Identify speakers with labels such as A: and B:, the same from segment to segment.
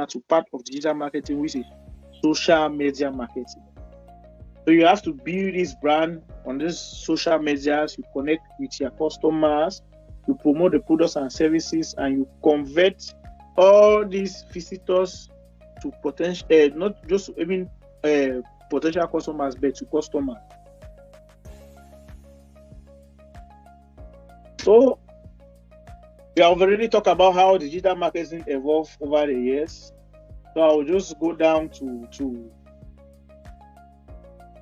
A: now to part of digital marketing, which is social media marketing. So you have to build this brand on these social medias, you connect with your customers, you promote the products and services, and you convert all these visitors to potential, not just even potential customers, but to customers. So we have already talked about how digital marketing evolved over the years. So I will just go down to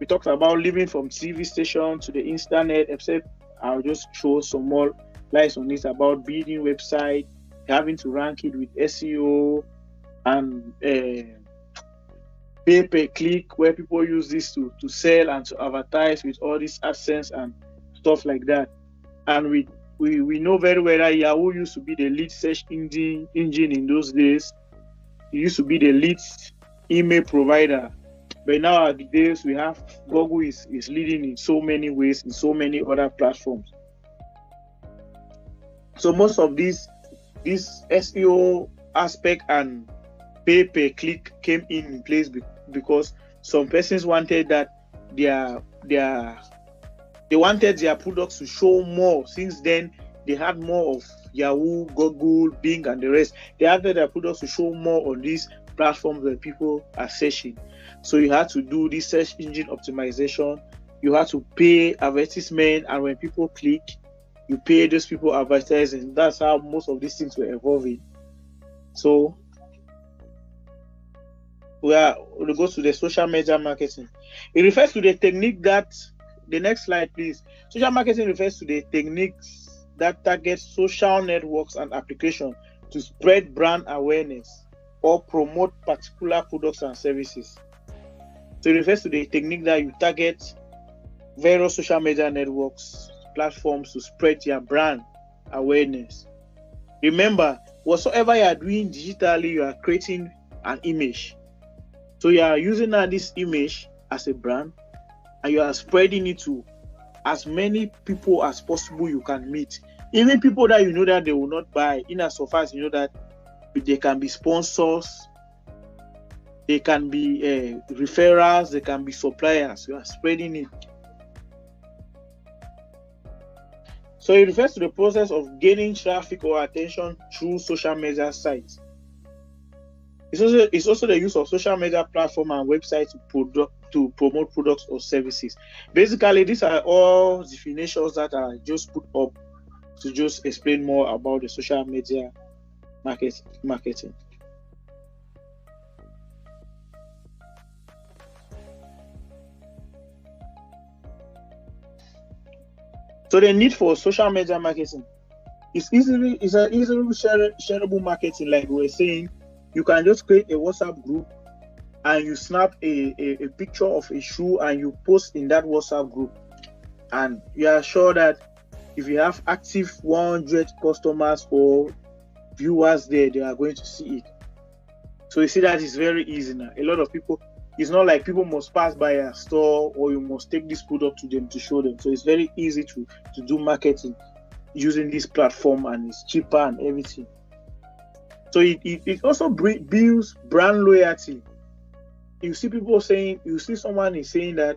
A: we talked about living from TV station to the internet, except I'll just throw some more lights on this about building website, having to rank it with SEO and pay per click, where people use this to sell and to advertise with all these AdSense and stuff like that. And we know very well that Yahoo used to be the lead search engine in those days. It used to be the lead email provider. But nowadays we have Google is leading in so many ways, in so many other platforms. So most of this SEO aspect and pay per click came in place because some persons wanted that they wanted their products to show more. Since then, they had more of Yahoo, Google, Bing, and the rest. They wanted their products to show more on these platforms where people are searching. So you had to do this search engine optimization. You had to pay advertisement, and when people click, you pay those people advertising. That's how most of these things were evolving. So we'll go to the social media marketing. It refers to the technique that, the next slide please. Social marketing refers to the techniques that target social networks and applications to spread brand awareness or promote particular products and services. So it refers to the technique that you target various social media networks, platforms to spread your brand awareness. Remember, whatsoever you are doing digitally, you are creating an image. So you are using this image as a brand, and you are spreading it to as many people as possible you can meet. Even people that you know that they will not buy, in as far as you know that they can be sponsors, they can be referrals, they can be suppliers. You are spreading it. So it refers to the process of gaining traffic or attention through social media sites. It's also the use of social media platform and websites to promote products or services. Basically, these are all definitions that are just put up to just explain more about the social media marketing. So the need for social media marketing is easily shareable marketing. Like we were saying, you can just create a WhatsApp group and you snap a picture of a shoe and you post in that WhatsApp group, and you are sure that if you have active 100 customers or viewers there, they are going to see it. So you see that is very easy now. A lot of people, it's not like people must pass by a store or you must take this product to them to show them. So it's very easy to do marketing using this platform, and it's cheaper and everything. So it also builds brand loyalty. You see people saying, you see someone is saying that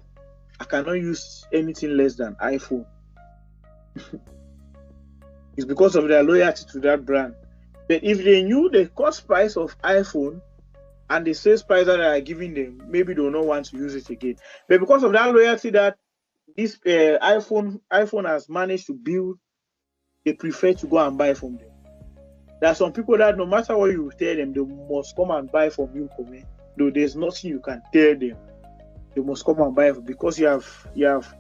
A: I cannot use anything less than iPhone. It's because of their loyalty to that brand. But if they knew the cost price of iPhone and the sales price that they are giving them, maybe they will not want to use it again. But because of that loyalty that this iPhone has managed to build, they prefer to go and buy from them. There are some people that no matter what you tell them, they must come and buy from you, though there's nothing you can tell them. They must come and buy because you have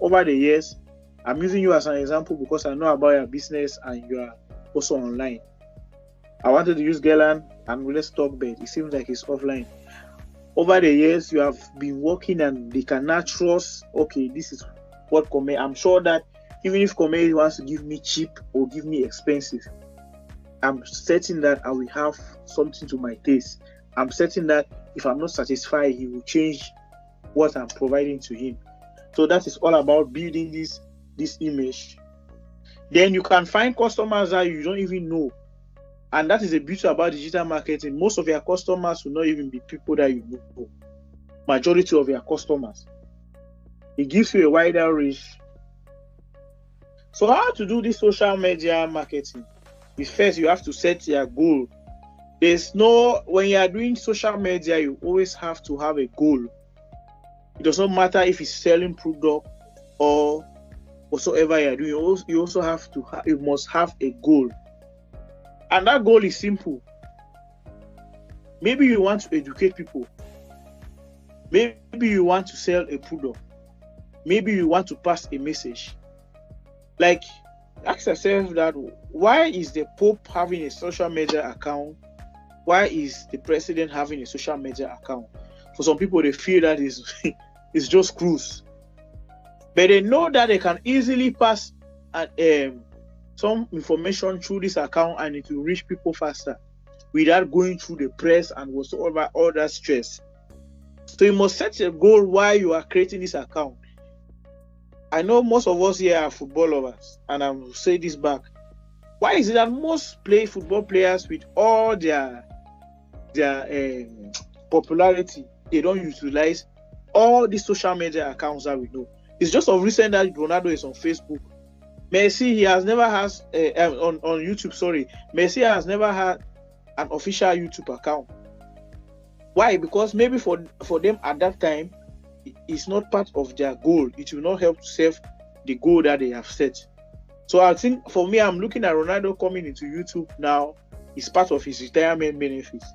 A: over the years. I'm using you as an example because I know about your business and you are also online. I wanted to use Galan and let's talk, but it seems like it's offline. Over the years, you have been working and they cannot trust, okay, this is what Kome. I'm sure that even if Kome wants to give me cheap or give me expensive, I'm certain that I will have something to my taste. I'm certain that if I'm not satisfied, he will change what I'm providing to him. So that is all about building this image. Then you can find customers that you don't even know, And that is the beauty about digital marketing. Most of your customers will not even be people that you know. Majority of your customers. It gives you a wider reach. So how to do this social media marketing is, first you have to set your goal. When you are doing social media, you always have to have a goal. It does not matter if it's selling product or whatsoever you are doing. You also have to you must have a goal. And that goal is simple. Maybe you want to educate people. Maybe you want to sell a product. Maybe you want to pass a message. Like, ask yourself that, why is the Pope having a social media account? Why is the president having a social media account? For some people, they feel that it's just cruise. But they know that they can easily pass some information through this account and it will reach people faster without going through the press and whatsoever all that stress. So you must set a goal while you are creating this account. I know most of us here are football lovers, and I will say this back. Why is it that most football players, with all their popularity, they don't utilize all the social media accounts that we know? It's just of recent that Ronaldo is on Facebook. Messi, he has never has on YouTube. Sorry, Messi has never had an official YouTube account. Why? Because maybe for them at that time, it's not part of their goal. It will not help to serve the goal that they have set. So I think for me, I'm looking at Ronaldo coming into YouTube now. It's part of his retirement benefits.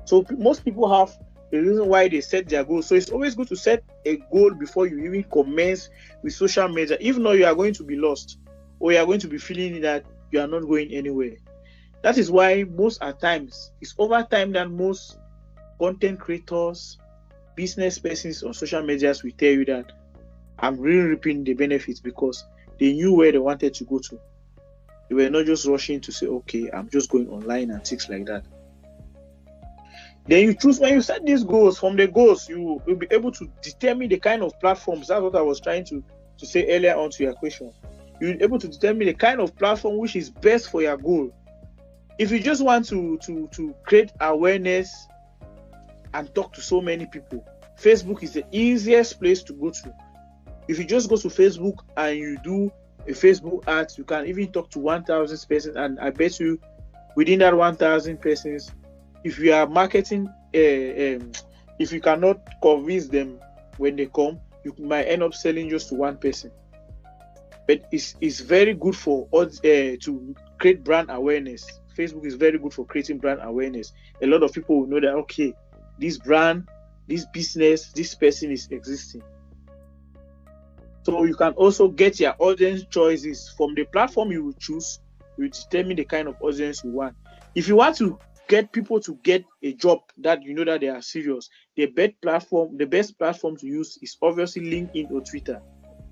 A: So most people have the reason why they set their goal. So it's always good to set a goal before you even commence with social media. Even though you are going to be lost, or you are going to be feeling that you are not going anywhere. That is why most at times, it's over time that most content creators, business persons on social medias will tell you that I'm really reaping the benefits because they knew where they wanted to go to. They were not just rushing to say, okay, I'm just going online and things like that. Then you choose, when you set these goals, from the goals, you will be able to determine the kind of platforms. That's what I was trying to say earlier on to your question. You'll be able to determine the kind of platform which is best for your goal. If you just want to create awareness and talk to so many people, Facebook is the easiest place to go to. If you just go to Facebook and you do a Facebook ad, you can even talk to 1,000 persons, and I bet you within that 1,000 persons, if you are marketing, if you cannot convince them when they come, you might end up selling just to one person. But it's very good for us to create brand awareness. Facebook is very good for creating brand awareness. A lot of people will know that, okay, this brand, this business, this person is existing. So you can also get your audience choices from the platform you will choose. You determine the kind of audience you want. If you want to get people to get a job that you know that they are serious, the best platform to use is obviously LinkedIn or Twitter.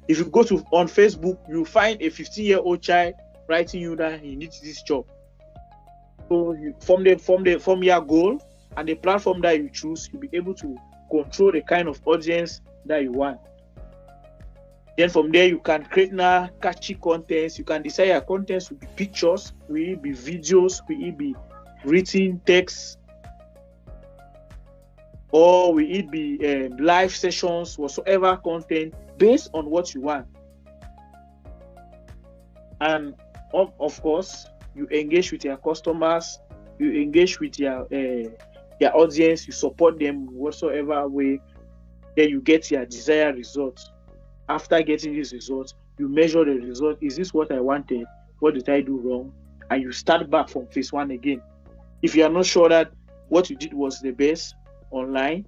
A: If you go on Facebook, you find a 15-year-old child writing you that he needs this job. So from your goal and the platform that you choose, you'll be able to control the kind of audience that you want. Then from there, you can create now catchy contents. You can decide your contents will be pictures, will it be videos, will it be written text, or will it be live sessions, whatsoever content based on what you want. And of course, you engage with your customers, you engage with your audience, you support them whatsoever way, then you get your desired results. After getting this result, you measure the result. Is this what I wanted? What did I do wrong? And you start back from phase one again. If you are not sure that what you did was the best online,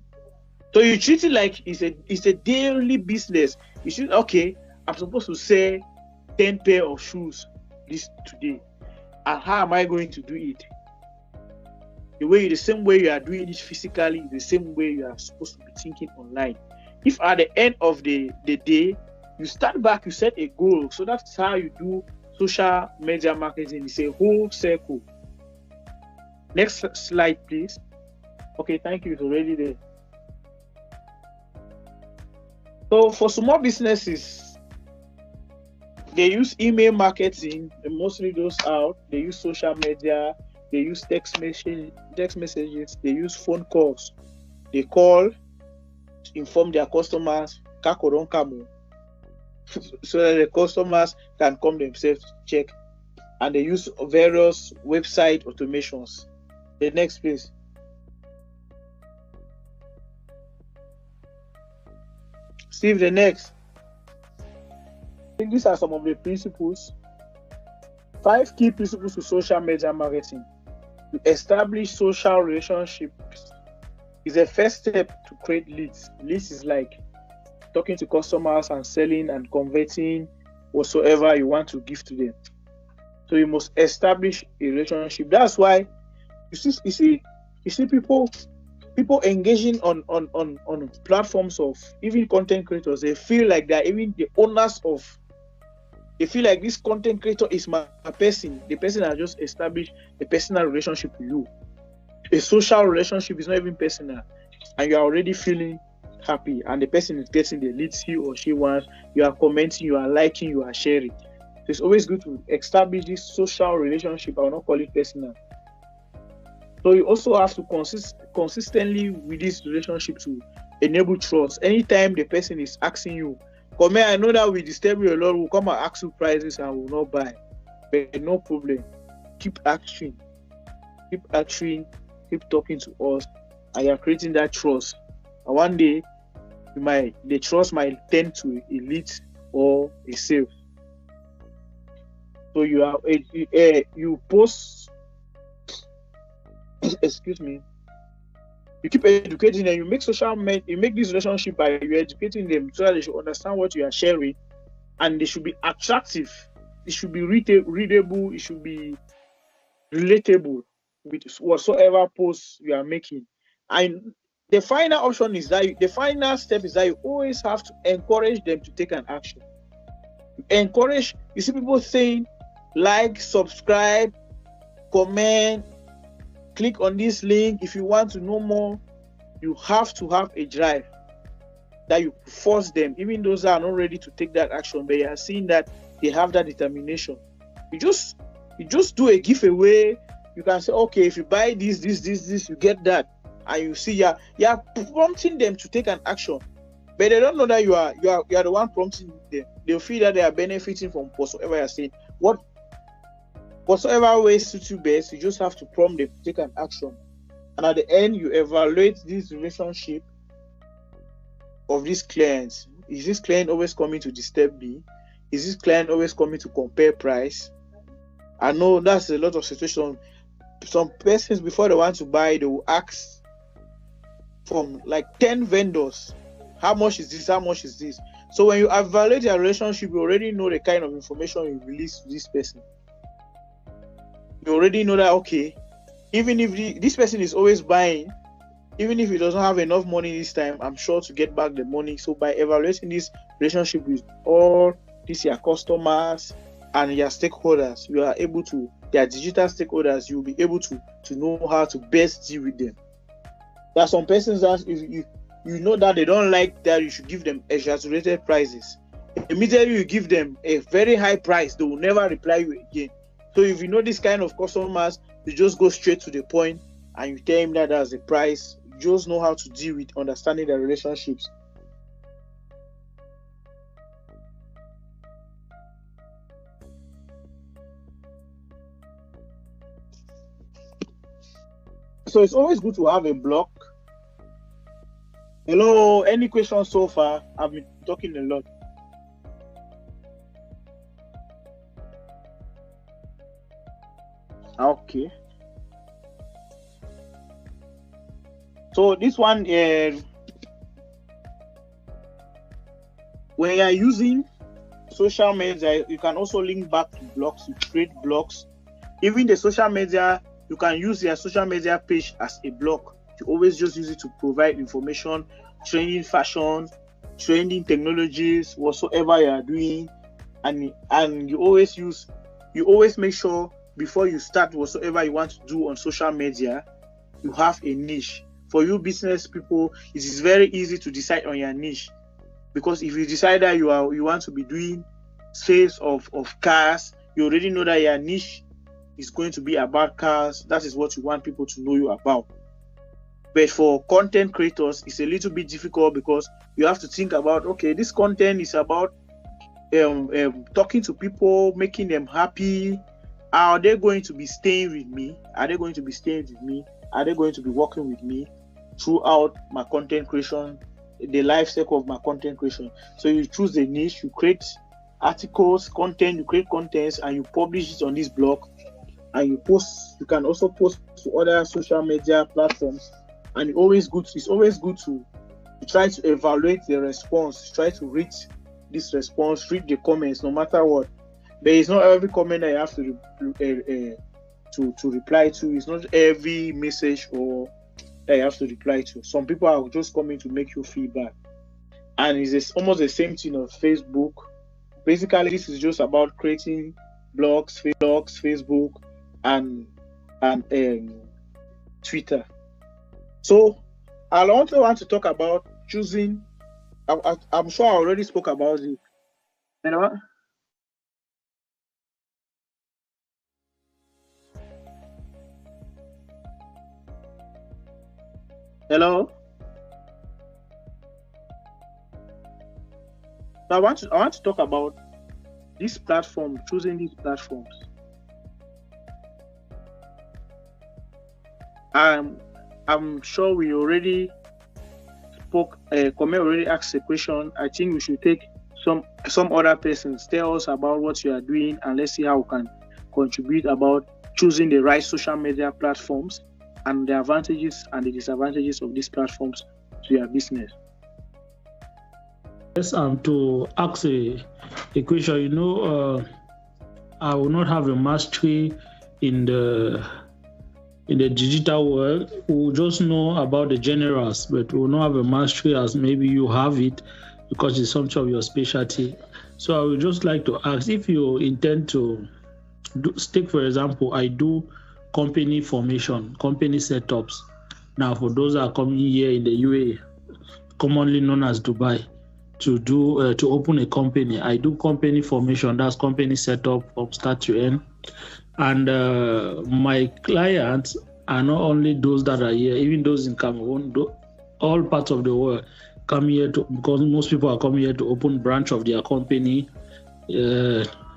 A: so you treat it like it's a daily business. You should, okay, I'm supposed to sell 10 pair of shoes this today. And how am I going to do it? The same way you are doing it physically, the same way you are supposed to be thinking online. If at the end of the day, you start back, you set a goal. So that's how you do social media marketing. It's a whole circle. Next slide, please. Okay, thank you. It's already there. So for small businesses, they use email marketing. Mostly those out. They use social media. they use text messages, they use phone calls. They call to inform their customers, "Kako don come," so that the customers can come themselves to check. And they use various website automations. The next, please. Steve, the next. I think these are some of the principles. 5 key principles to social media marketing. To establish social relationships is the first step to create leads. Leads is like talking to customers and selling and converting whatsoever you want to give to them. So you must establish a relationship. That's why you see people engaging on platforms of even content creators. They feel like they're even the owners of. They feel like this content creator is my person. The person has just established a personal relationship with you. A social relationship is not even personal, and you are already feeling happy. And the person is getting the leads he or she wants. You are commenting, you are liking, you are sharing. So it's always good to establish this social relationship. I will not call it personal. So you also have to consistently with this relationship to enable trust. Anytime the person is asking you, "Come here, I know that we disturb you a lot. We'll come and ask you prices and we'll not buy." But no problem. Keep asking. Keep talking to us. And you're creating that trust. And one day, the trust might turn to a lead or a sale. So you post, excuse me, you keep educating them. You make this relationship by you educating them so that they should understand what you are sharing, and they should be attractive. It should be readable. It should be relatable with whatsoever posts you are making. And the final option is that the final step is that you always have to encourage them to take an action. Encourage. You see people saying, "Like, subscribe, comment, click on this link if you want to know more." You have to have a drive that you force them, even those that are not ready to take that action, but you are seeing that they have that determination. You just do a giveaway. You can say, "Okay, if you buy this, you get that," and you see you're prompting them to take an action, but they don't know that you are the one prompting them. They'll feel that they are benefiting from whatsoever you're saying. Whatsoever way suits you best, you just have to prompt them to take an action. And at the end, you evaluate this relationship of these clients. Is this client always coming to disturb me? Is this client always coming to compare price? I know that's a lot of situations. Some persons, before they want to buy, they will ask from like 10 vendors, "How much is this? How much is this?" So when you evaluate your relationship, you already know the kind of information you release to this person. You already know that, okay, even if this person is always buying, even if he doesn't have enough money this time, I'm sure to get back the money. So by evaluating this relationship with all these your customers and your stakeholders, you are able to, their digital stakeholders, you'll be able to know how to best deal with them. There are some persons that if you know that they don't like that, you should give them exaggerated prices. Immediately you give them a very high price, they will never reply you again. So if you know this kind of customers, you just go straight to the point and you tell him that that's the price. You just know how to deal with understanding the relationships. So it's always good to have a block. Hello, any questions so far? I've been talking a lot. Okay. So this one, when you are using social media, you can also link back to blogs. You create blogs. Even the social media, you can use your social media page as a blog. You always just use it to provide information, trending fashion, trending technologies, whatsoever you are doing, and you always make sure before you start whatsoever you want to do on social media, you have a niche. For you business people, it is very easy to decide on your niche, because if you decide that you want to be doing sales of cars, you already know that your niche is going to be about cars. That is what you want people to know you about. But for content creators, it's a little bit difficult because you have to think about, okay, this content is about talking to people, making them happy. Are they going to be staying with me? Are they going to be staying with me? Are they going to be working with me throughout my content creation, the life cycle of my content creation? So you choose a niche, you create articles, content, you create contents, and you publish it on this blog, and you post. You can also post to other social media platforms, and it's always good to try to evaluate the response, try to read this response, read the comments, no matter what. There is not every comment that you have to reply to. It's not every message or that you have to reply to. Some people are just coming to make you feedback, and it's almost the same thing on Facebook. Basically, this is just about creating blogs, Facebook, and Twitter. So I also want to talk about choosing. I'm sure I already spoke about it. You know what? Hello. So I want to talk about this platform, choosing these platforms. I'm sure we already spoke. Kome already asked a question. I think we should take some other persons tell us about what you are doing, and let's see how we can contribute about choosing the right social media platforms and the advantages and the disadvantages of these platforms to your business.
B: Yes, to ask a question, I will not have a mastery in the digital world. We will just know about the generals, but we will not have a mastery as maybe you have it because it's something of your specialty. So I would just like to ask if you intend to take, for example, I do company formation, company setups. Now, for those that are coming here in the UAE, commonly known as Dubai, to open a company, I do company formation. That's company setup from start to end. And my clients are not only those that are here, even those in Cameroon, all parts of the world come here because most people are coming here to open branch of their company.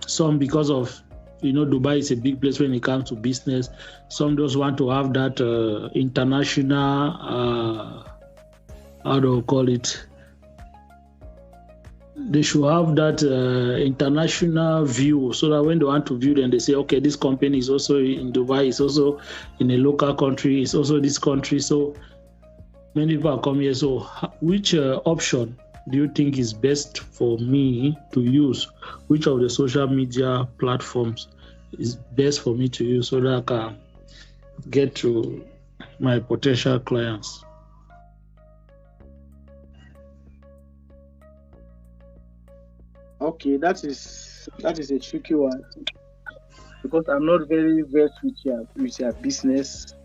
B: Some because of Dubai is a big place when it comes to business. Some just want to have that international, how do I call it? They should have that international view, so that when they want to view them, they say, okay, this company is also in Dubai, it's also in a local country, it's also this country. So many people are coming here. So which option do you think is best for me to use? Which of the social media platforms is best for me to use so that I can get to my potential clients?
A: Okay, that is a tricky one because I'm not very versed with your business,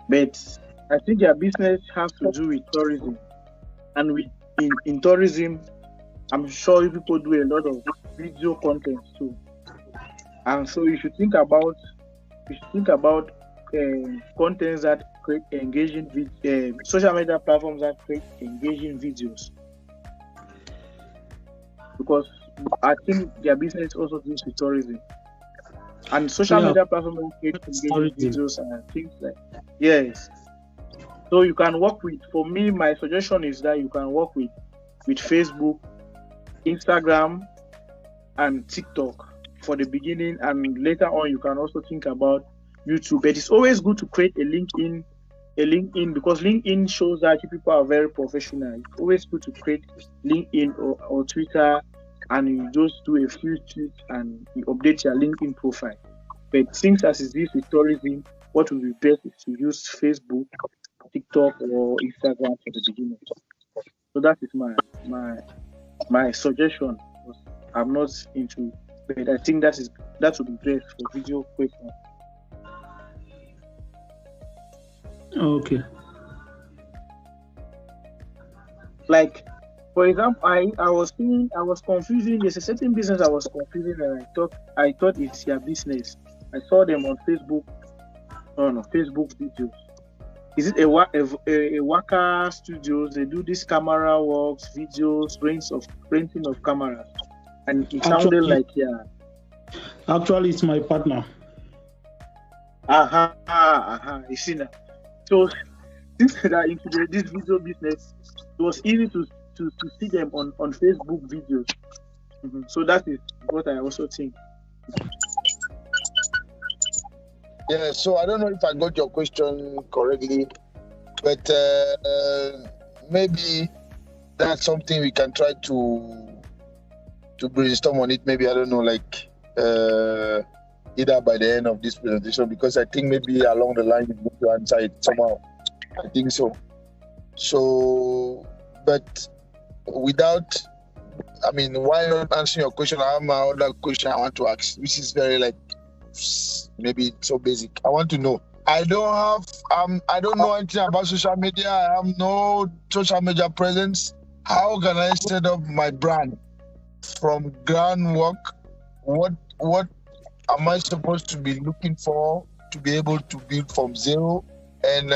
A: but I think your business has to do with tourism, and in tourism, I'm sure you people do a lot of video content too, and so you should think about contents that create engaging social media platforms that create engaging videos. Because I think their business also deals with tourism, and social media platforms create engaging videos and things like yes. So you can work with. For me, my suggestion is that you can work with Facebook, Instagram, and TikTok for the beginning, and later on you can also think about YouTube. But it's always good to create a LinkedIn because LinkedIn shows that you people are very professional. It's always good to create LinkedIn or Twitter, and you just do a few tweets and you update your LinkedIn profile. But since as is this with tourism, what will be best is to use Facebook, TikTok, or Instagram for the beginning. So that is my suggestion. I'm not into, but I think that would be best for video questions.
B: Okay.
A: Like, for example, I was confusing. There's a certain business I was confusing, and I thought it's your business. I saw them on Facebook. No, Facebook videos. Is it a Waka Studios? They do this camera works, videos, renting of cameras, and it sounded like
B: Actually, it's my partner.
A: You see now. So since they are into this video business, it was easy to see them on Facebook videos. So that is what I also think.
C: Yeah, so I don't know if I got your question correctly, but maybe that's something we can try to brainstorm on it. Maybe, I don't know, like either by the end of this presentation, because I think maybe along the line you're going to answer it somehow. I think so. So, but without, I mean, while not answering your question, I have my other question I want to ask, which is very like, maybe so basic. I want to know. I don't know anything about social media. I have no social media presence. How can I set up my brand from groundwork? What am I supposed to be looking for to be able to build from zero? And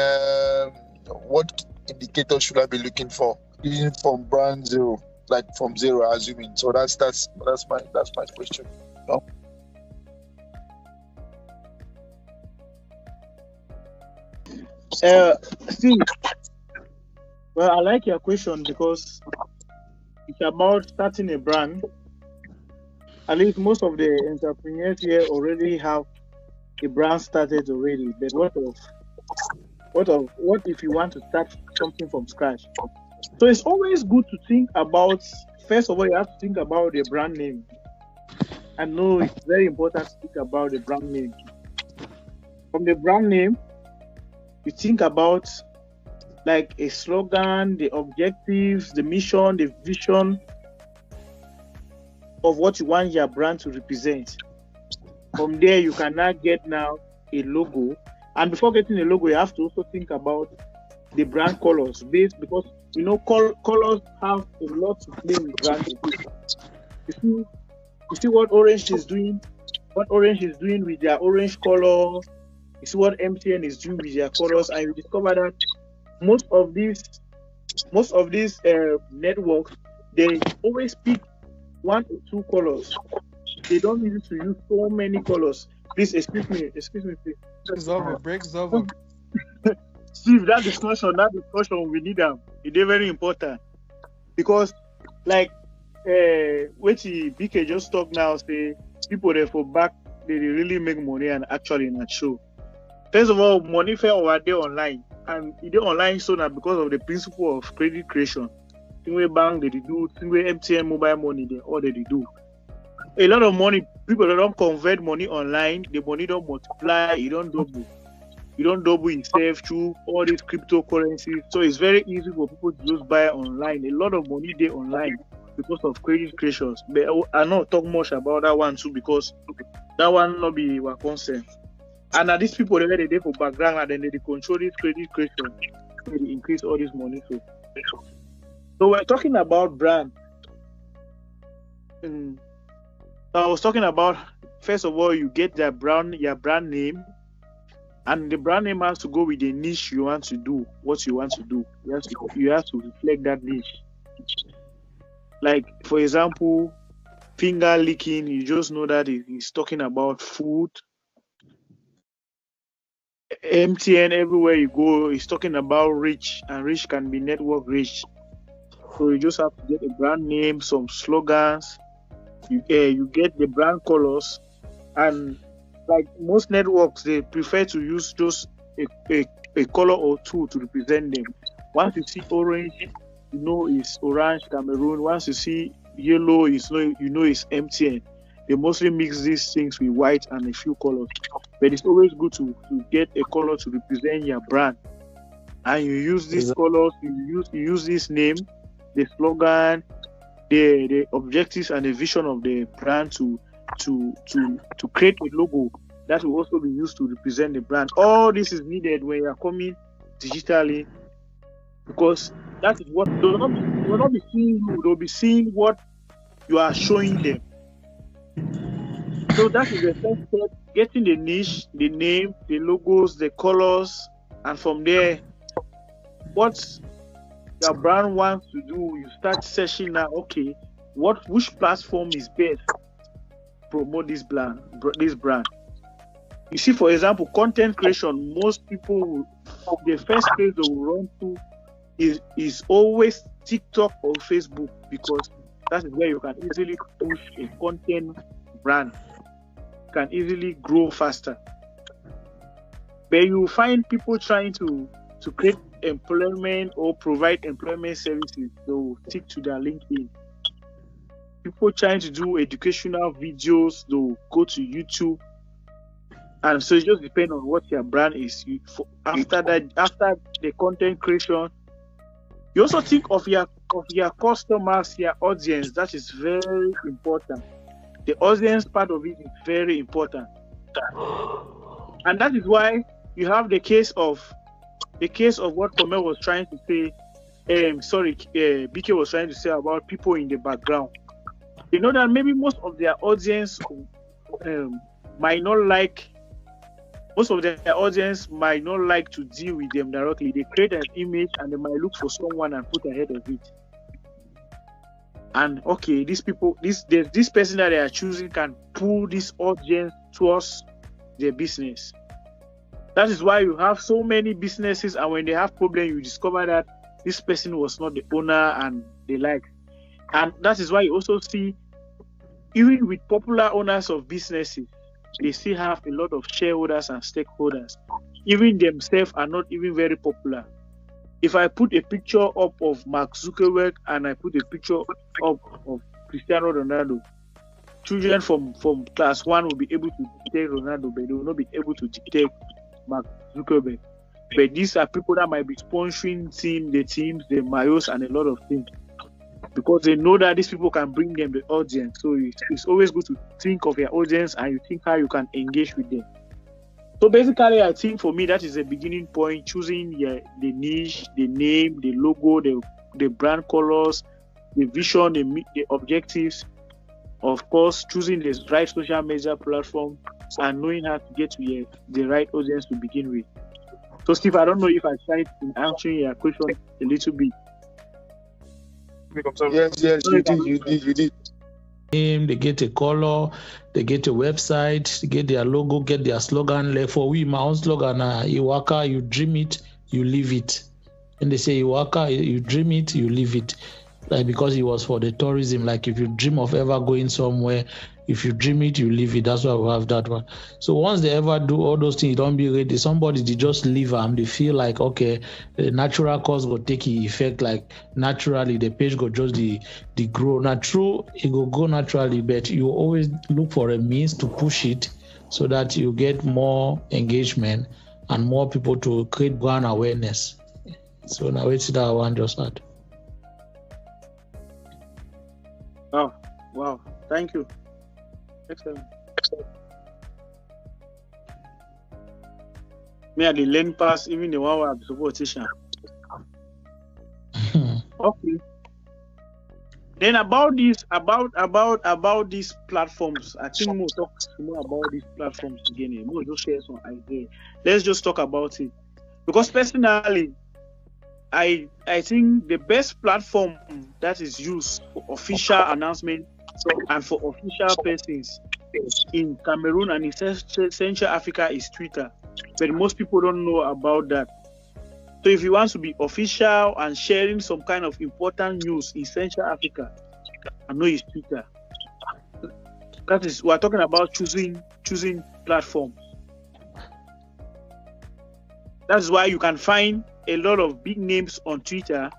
C: what indicators should I be looking for even from brand zero, like from zero, assuming? So that's my question. No?
A: Steve, well, I like your question because it's about starting a brand. At least most of the entrepreneurs here already have a brand started already. But what if you want to start something from scratch? So it's always good to think about. First of all, you have to think about the brand name. I know it's very important to think about the brand name. From the brand name, you think about like a slogan, the objectives, the mission, the vision of what you want your brand to represent. From there, you can now get a logo. And before getting a logo, you have to also think about the brand colors, because colors have a lot to play with branding. You see what Orange is doing. What Orange is doing with their orange color. You see what MTN is doing with their colors, and you discover that most of these networks, they always pick one or two colors. They don't need to use so many colors. Please, excuse me, please.
D: Breaks over.
A: Steve, that discussion, we need them. It's very important because, like, what BK just talked now, say people there for back, they really make money and actually not show. First of all, money fair over there online, and it online so now because of the principle of credit creation. Single bank they do, single MTN mobile money they all they do. A lot of money, people don't convert money online, the money don't multiply, you don't double itself through all these cryptocurrencies. So it's very easy for people to just buy online. A lot of money they online because of credit creations. But I not talk much about that one too because that one not be our concern. And now these people they there for background and then they control this credit creation. They increase all this money. So we're talking about brand. So I was talking about, first of all, you get your brand name, and the brand name has to go with the niche you want to do, what you want to do. You have to reflect that niche. Like, for example, finger licking, you just know that he's talking about food. MTN, everywhere you go, is talking about rich, and rich can be network rich. So you just have to get a brand name, some slogans. You get the brand colors, and like most networks, they prefer to use just a color or two to represent them. Once you see orange, you know it's Orange Cameroon. Once you see yellow, it's MTN. They mostly mix these things with white and a few colors. But it's always good to get a color to represent your brand. And you use these colors, you use this name, the slogan, the objectives and the vision of the brand to create a logo that will also be used to represent the brand. All this is needed when you are coming digitally, because that is what they will not be seeing you. They'll be seeing what you are showing them. So that is the first step: getting the niche, the name, the logos, the colors, and from there, what your brand wants to do, you start searching now. Okay, which platform is best to promote this brand? You see, for example, content creation. Most people, the first place they will run to is always TikTok or Facebook, because that is where you can easily push a content brand. You can easily grow faster. But you find people trying to create employment or provide employment services, they will stick to their LinkedIn. People trying to do educational videos, they will go to YouTube. And so it just depends on what your brand is. After the content creation, you also think of your customers, your audience. That is very important. The audience part of it is very important, and that is why you have the case of what Komel was trying to say. BK was trying to say about people in the background. You know that maybe most of their audience might not like. Most of their audience might not like to deal with them directly. They create an image and they might look for someone and put ahead of it. And okay, these people, this person that they are choosing can pull this audience towards their business. That is why you have so many businesses, and when they have problems, you discover that this person was not the owner and they like. And that is why you also see, even with popular owners of businesses, they still have a lot of shareholders and stakeholders. Even themselves are not even very popular. If I put a picture up of Mark Zuckerberg and I put a picture up of Cristiano Ronaldo, children from class 1 will be able to detect Ronaldo, but they will not be able to detect Mark Zuckerberg. But these are people that might be sponsoring the teams, the Mayos, and a lot of things, because they know that these people can bring them the audience. So it's always good to think of your audience and you think how you can engage with them. So basically, I think for me, that is the beginning point: choosing the niche, the name, the logo, the brand colors, the vision, the objectives. Of course, choosing the right social media platform and knowing how to get to the right audience to begin with. So Steve, I don't know if I tried in answering your question a little bit.
C: Yes, you did.
B: They get a color, they get a website, they get their logo, get their slogan. Like for we, my own slogan, Iwaka, you dream it, you live it. And they say Iwaka, you dream it, you live it. Like, because it was for the tourism. Like if you dream of ever going somewhere, if you dream it, you live it. That's why we have that one. So once they ever do all those things, don't be ready. Somebody they just leave them. They feel like, okay, the natural cause will take effect. Like naturally, the page go just the grow. Now true, it will go naturally, but you always look for a means to push it so that you get more engagement and more people to create brand awareness. So now it's that one just had.
A: Oh, wow. Thank you. Excellent. Me at the learn pass, even the one where I'm supporting. Okay. Then about these platforms, I think we'll talk more about these platforms again. We'll just share some ideas. Let's just talk about it. Because personally, I think the best platform that is used for official announcement and for official persons in Cameroon and in Central Africa is Twitter. But most people don't know about that. So if you want to be official and sharing some kind of important news in Central Africa, I know it's Twitter. That is, we're talking about choosing platforms. That's why you can find a lot of big names on Twitter,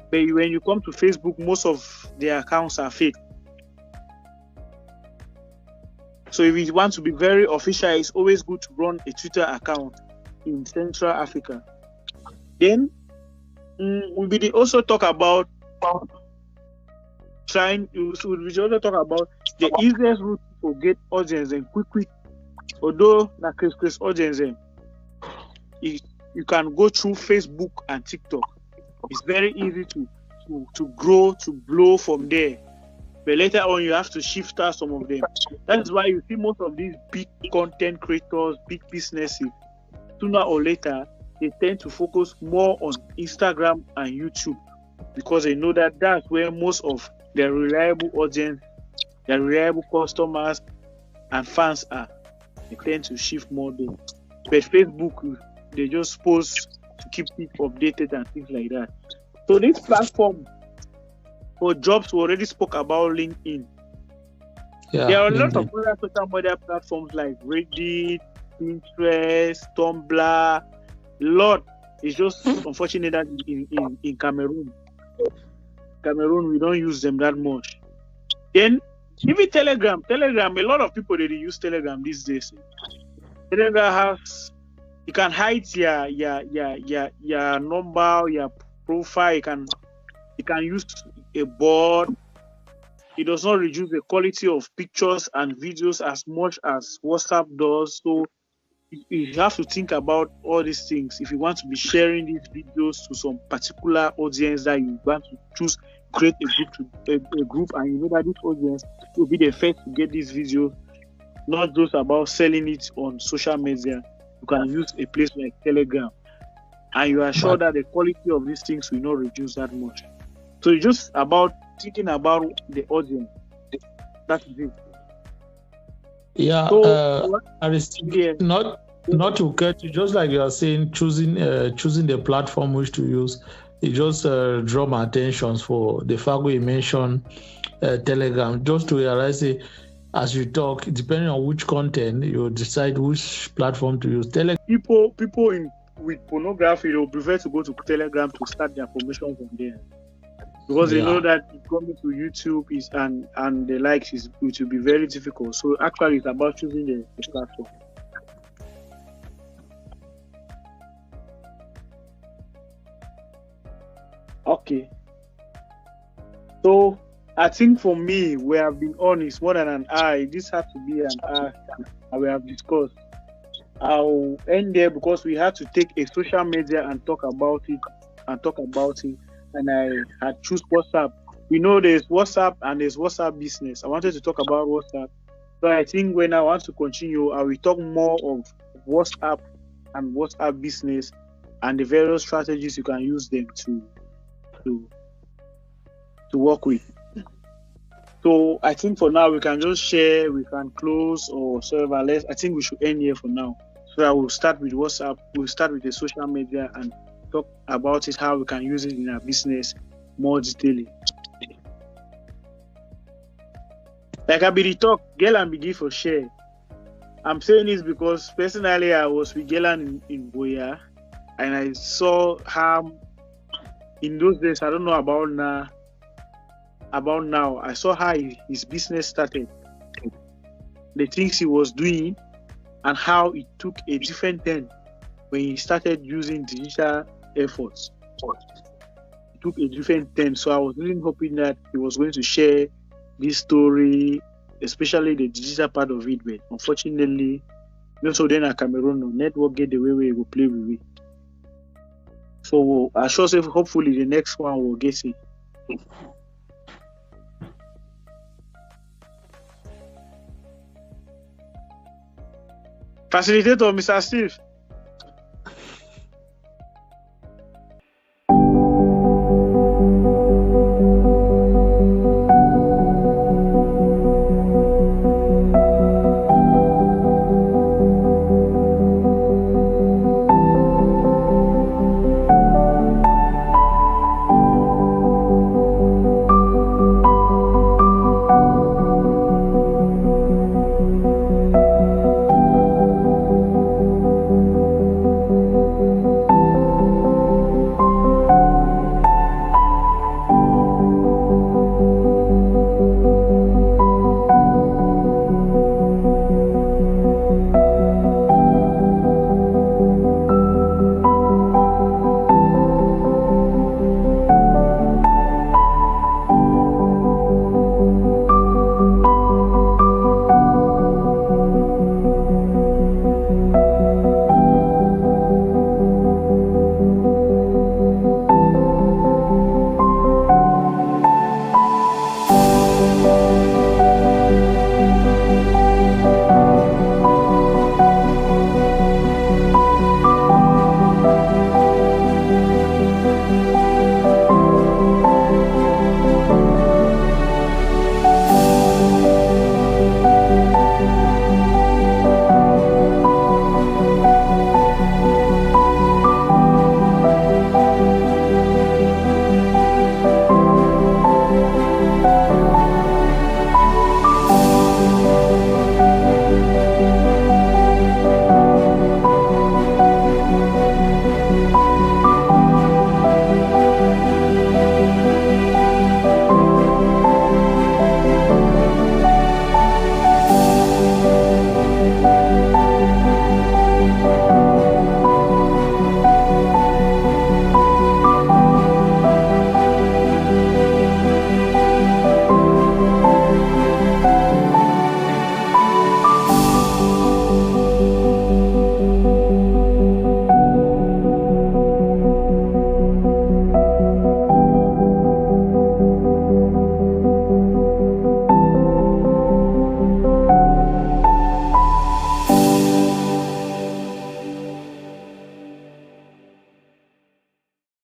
A: but when you come to Facebook, most of their accounts are fake. So if you want to be very official, it's always good to run a Twitter account in Central Africa. Then we also talk about the easiest route to get audience and quick. Although na Chris audience, you can go through Facebook and TikTok. It's very easy to grow, to blow from there. but later on you have to shift out some of them. That's why you see most of these big content creators, big businesses, sooner or later they tend to focus more on Instagram and YouTube because they know that that's where most of their reliable audience, their reliable customers and fans are. They tend to shift more there. But Facebook, they just post to keep people updated and things like that. So this platform for jobs, we already spoke about LinkedIn.
B: Yeah,
A: There are a lot
B: LinkedIn.
A: of other social media platforms like Reddit, Pinterest, Tumblr. A lot. It's just unfortunate that in Cameroon, we don't use them that much. Then even Telegram, a lot of people they use Telegram these days. Telegram has, you can hide your number, your profile. You can use a board. It does not reduce the quality of pictures and videos as much as WhatsApp does. So you have to think about all these things if you want to be sharing these videos to some particular audience that you want to choose, create a group, and you know that this audience will be the first to get these videos, not just about selling it on social media. You can use a place like Telegram, and you are sure that the quality of these things will not reduce that much. So it's just about thinking about the audience. That's it.
B: Yeah,
A: So,
B: not to cut you, just like you are saying, choosing the platform which to use, it just draw my attention for the fact we mentioned Telegram. Just to realize it, as you talk, depending on which content, you decide which platform to use.
A: People with pornography, they will prefer to go to Telegram to start their promotion from there. Because they know that coming to YouTube and the likes it will be very difficult. So actually, it's about choosing the platform. Okay. So I think for me, we have been on is more than an hour. This has to be an hour, and we have discussed. I'll end there because we had to take a social media and talk about it. And I had choose WhatsApp. We know there's WhatsApp and there's WhatsApp business. I wanted to talk about WhatsApp. So I think when I want to continue, I will talk more of WhatsApp and WhatsApp business and the various strategies you can use them to work with. So I think for now we can just share, we can close or serve. I think we should end here for now. So I will start with WhatsApp. We'll start with the social media and talk about it, how we can use it in our business more detailing. Like I be the talk, Gelan be for share. I'm saying this because personally I was with Gelan in Boya and I saw how in those days, I don't know about now, I saw how his business started, the things he was doing, and how it took a different turn when he started using digital efforts. It took a different turn. So I was really hoping that he was going to share this story, especially the digital part of it. But unfortunately, also then at Cameroon, no network get the way we will play with it. So I sure say hopefully the next one will get it. Facilitator, Mr. Steve.